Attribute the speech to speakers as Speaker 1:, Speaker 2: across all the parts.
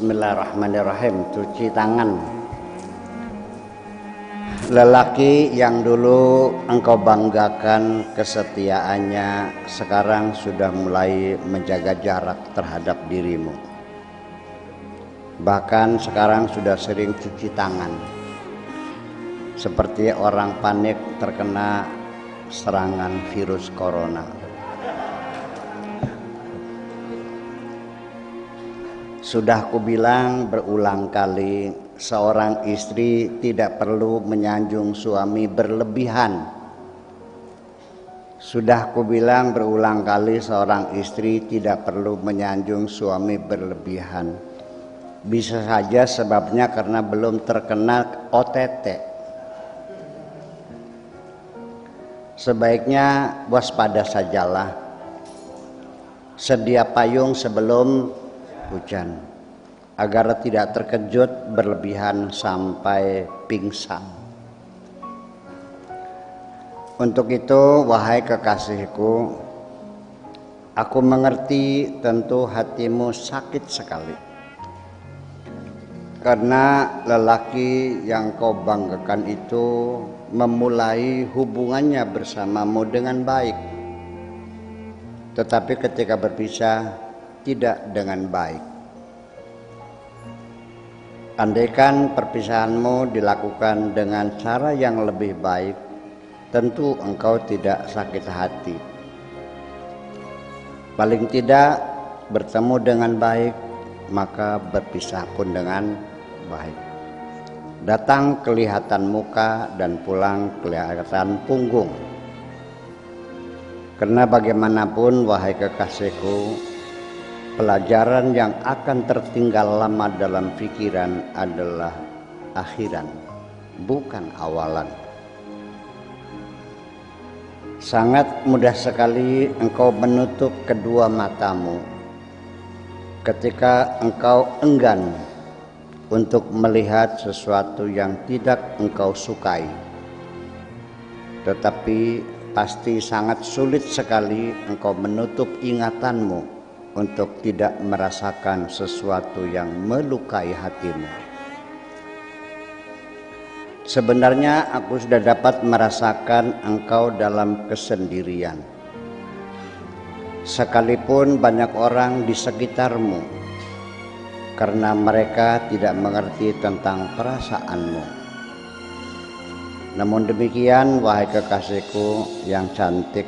Speaker 1: Bismillahirrahmanirrahim. Cuci tangan. Lelaki yang dulu engkau banggakan kesetiaannya, sekarang sudah mulai menjaga jarak terhadap dirimu. Bahkan sekarang sudah sering cuci tangan, seperti orang panik terkena serangan virus corona. Sudah kubilang berulang kali, seorang istri tidak perlu menyanjung suami berlebihan. Sudah kubilang berulang kali, seorang istri tidak perlu menyanjung suami berlebihan. Bisa saja sebabnya karena belum terkena OTT. Sebaiknya waspada sajalah. Sedia payung sebelum hujan, agar tidak terkejut berlebihan sampai pingsan. Untuk itu, wahai kekasihku, aku mengerti tentu hatimu sakit sekali, karena lelaki yang kau banggakan itu memulai hubungannya bersamamu dengan baik, tetapi ketika berpisah tidak dengan baik. Andaikan perpisahanmu dilakukan dengan cara yang lebih baik, tentu engkau tidak sakit hati. Paling tidak bertemu dengan baik, maka berpisah pun dengan baik. Datang kelihatan muka dan pulang kelihatan punggung. Karena bagaimanapun, wahai kekasihku, pelajaran yang akan tertinggal lama dalam pikiran adalah akhiran, bukan awalan. Sangat mudah sekali engkau menutup kedua matamu ketika engkau enggan untuk melihat sesuatu yang tidak engkau sukai. Tetapi pasti sangat sulit sekali engkau menutup ingatanmu untuk tidak merasakan sesuatu yang melukai hatimu. Sebenarnya aku sudah dapat merasakan engkau dalam kesendirian. Sekalipun banyak orang di sekitarmu, karena mereka tidak mengerti tentang perasaanmu. Namun demikian, wahai kekasihku yang cantik,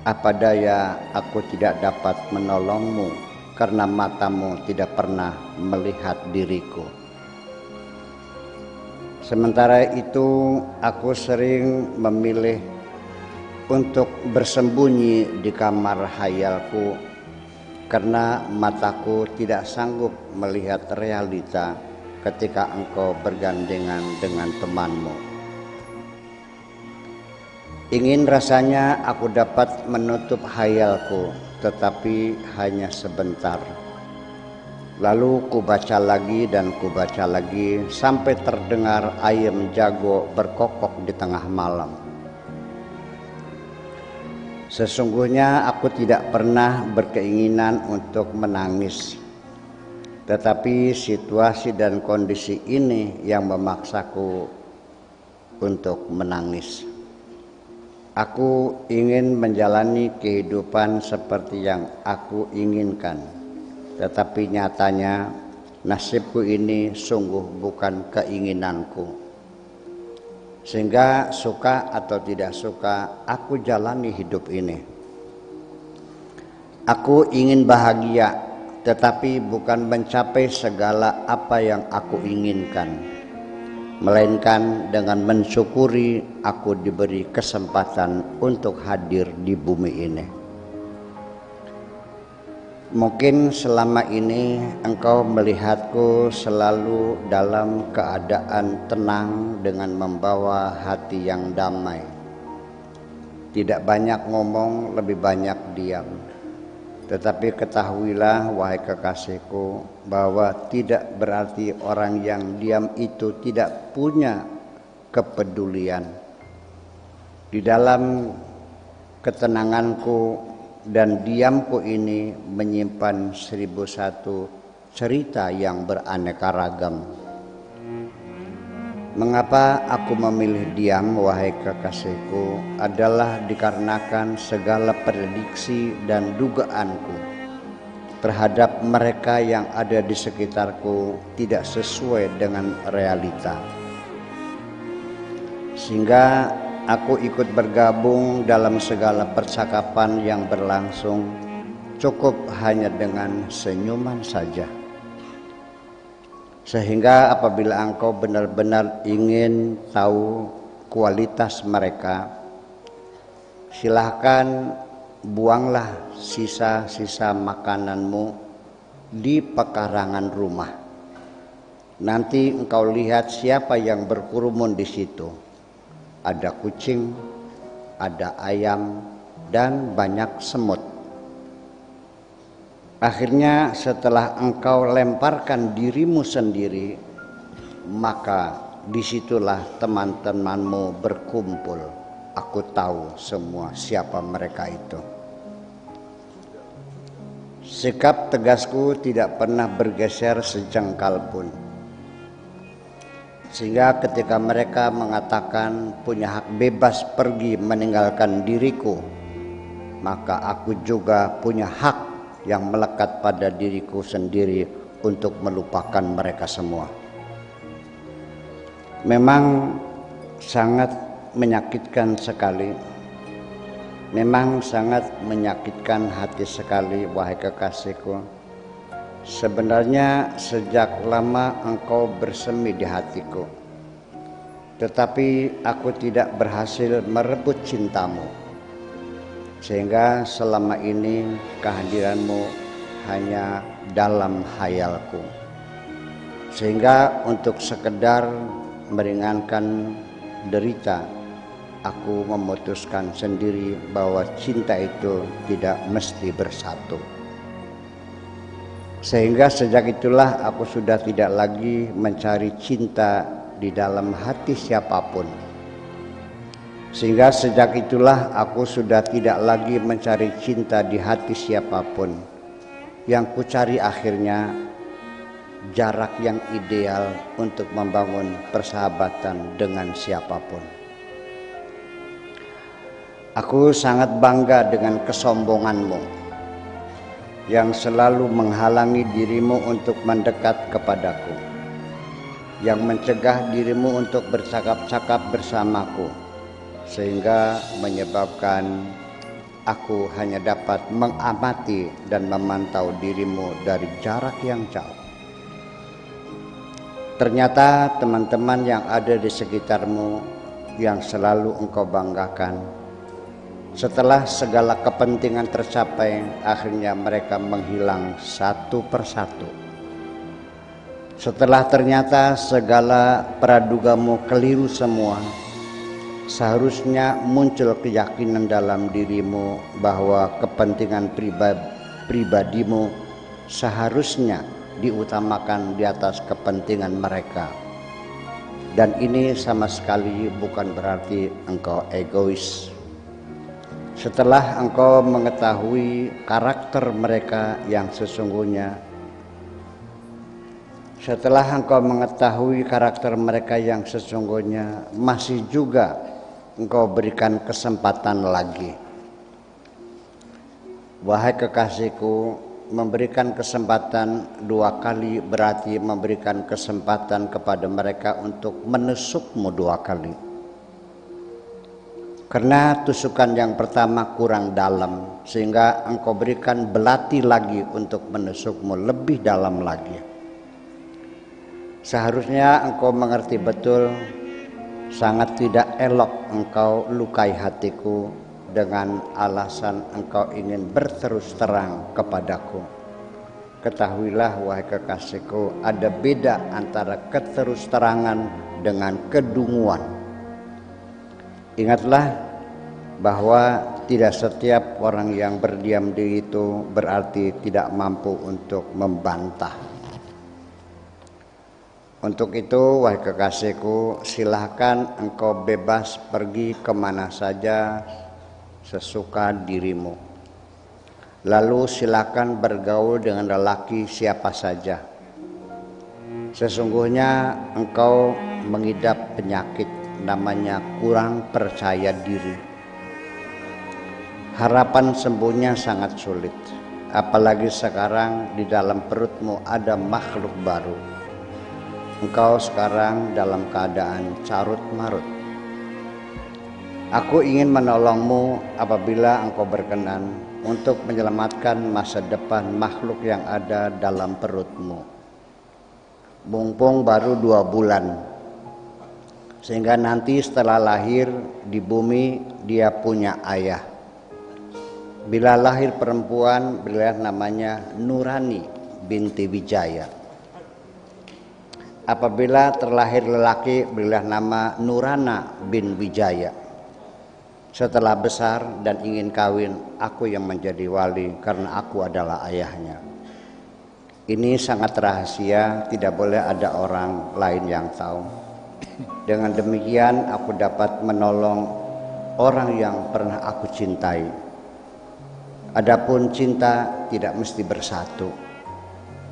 Speaker 1: apa daya aku tidak dapat menolongmu karena matamu tidak pernah melihat diriku. Sementara itu aku sering memilih untuk bersembunyi di kamar hayalku karena mataku tidak sanggup melihat realita ketika engkau bergandengan dengan temanmu. Ingin rasanya aku dapat menutup hayalku, tetapi hanya sebentar. Lalu kubaca lagi dan kubaca lagi sampai terdengar ayam jago berkokok di tengah malam. Sesungguhnya aku tidak pernah berkeinginan untuk menangis, tetapi situasi dan kondisi ini yang memaksaku untuk menangis. Aku ingin menjalani kehidupan seperti yang aku inginkan, tetapi nyatanya nasibku ini sungguh bukan keinginanku. Sehingga suka atau tidak suka, aku jalani hidup ini. Aku ingin bahagia, tetapi bukan mencapai segala apa yang aku inginkan, melainkan dengan mensyukuri aku diberi kesempatan untuk hadir di bumi ini. Mungkin selama ini engkau melihatku selalu dalam keadaan tenang dengan membawa hati yang damai. Tidak banyak ngomong, lebih banyak diam. Tetapi ketahuilah, wahai kekasihku, bahwa tidak berarti orang yang diam itu tidak punya kepedulian. Di dalam ketenanganku dan diamku ini menyimpan 1001 cerita yang beraneka ragam. Mengapa aku memilih diam, wahai kekasihku, adalah dikarenakan segala prediksi dan dugaanku terhadap mereka yang ada di sekitarku tidak sesuai dengan realita. Sehingga aku ikut bergabung dalam segala percakapan yang berlangsung, cukup hanya dengan senyuman saja. Sehingga apabila engkau benar-benar ingin tahu kualitas mereka, silahkan buanglah sisa-sisa makananmu di pekarangan rumah. Nanti engkau lihat siapa yang berkerumun di situ. Ada kucing, ada ayam, dan banyak semut. Akhirnya setelah engkau lemparkan dirimu sendiri, maka disitulah teman-temanmu berkumpul. Aku tahu semua siapa mereka itu. Sikap tegasku tidak pernah bergeser sejengkal pun. Sehingga ketika mereka mengatakan punya hak bebas pergi meninggalkan diriku, maka aku juga punya hak yang melekat pada diriku sendiri untuk melupakan mereka semua. Memang sangat menyakitkan sekali. Memang sangat menyakitkan hati sekali, wahai kekasihku. Sebenarnya sejak lama engkau bersemi di hatiku, tetapi aku tidak berhasil merebut cintamu. Sehingga selama ini kehadiranmu hanya dalam hayalku. Sehingga untuk sekedar meringankan derita, aku memutuskan sendiri bahwa cinta itu tidak mesti bersatu. Sehingga sejak itulah aku sudah tidak lagi mencari cinta di dalam hati siapapun. Sehingga sejak itulah aku sudah tidak lagi mencari cinta di hati siapapun. Yang kucari akhirnya jarak yang ideal untuk membangun persahabatan dengan siapapun. Aku sangat bangga dengan kesombonganmu yang selalu menghalangi dirimu untuk mendekat kepadaku, yang mencegah dirimu untuk bercakap-cakap bersamaku, sehingga menyebabkan aku hanya dapat mengamati dan memantau dirimu dari jarak yang jauh. Ternyata teman-teman yang ada di sekitarmu yang selalu engkau banggakan, setelah segala kepentingan tercapai, akhirnya mereka menghilang satu persatu. Setelah ternyata segala pradugamu keliru semua, seharusnya muncul keyakinan dalam dirimu bahwa kepentingan pribadimu seharusnya diutamakan di atas kepentingan mereka. Dan ini sama sekali bukan berarti engkau egois. Setelah engkau mengetahui karakter mereka yang sesungguhnya, masih juga engkau berikan kesempatan lagi. Wahai kekasihku, memberikan kesempatan 2 kali berarti memberikan kesempatan kepada mereka untuk menusukmu 2 kali. Karena tusukan yang pertama kurang dalam, sehingga engkau berikan belati lagi untuk menusukmu lebih dalam lagi. Seharusnya engkau mengerti betul, sangat tidak elok engkau lukai hatiku dengan alasan engkau ingin berterus terang kepadaku. Ketahuilah wahai kekasihku, ada beda antara keterus terangan dengan kedunguan. Ingatlah bahwa tidak setiap orang yang berdiam diri itu berarti tidak mampu untuk membantah. Untuk itu, wahai kekasihku, silahkan engkau bebas pergi kemana saja sesuka dirimu. Lalu silakan bergaul dengan lelaki siapa saja. Sesungguhnya engkau mengidap penyakit namanya kurang percaya diri. Harapan sembuhnya sangat sulit. Apalagi sekarang di dalam perutmu ada makhluk baru. Engkau sekarang dalam keadaan carut marut. Aku ingin menolongmu apabila engkau berkenan untuk menyelamatkan masa depan makhluk yang ada dalam perutmu. Mumpung baru 2 bulan, sehingga nanti setelah lahir di bumi dia punya ayah. Bila lahir perempuan, berilah namanya Nurani binti Wijaya. Apabila terlahir lelaki, berilah nama Nurana bin Wijaya. Setelah besar dan ingin kawin, aku yang menjadi wali karena aku adalah ayahnya. Ini sangat rahasia, tidak boleh ada orang lain yang tahu. Dengan demikian aku dapat menolong orang yang pernah aku cintai. Adapun cinta tidak mesti bersatu.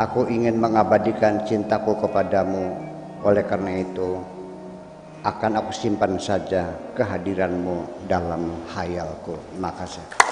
Speaker 1: Aku ingin mengabadikan cintaku kepadamu, oleh karena itu akan aku simpan saja kehadiranmu dalam hayalku. Terima kasih.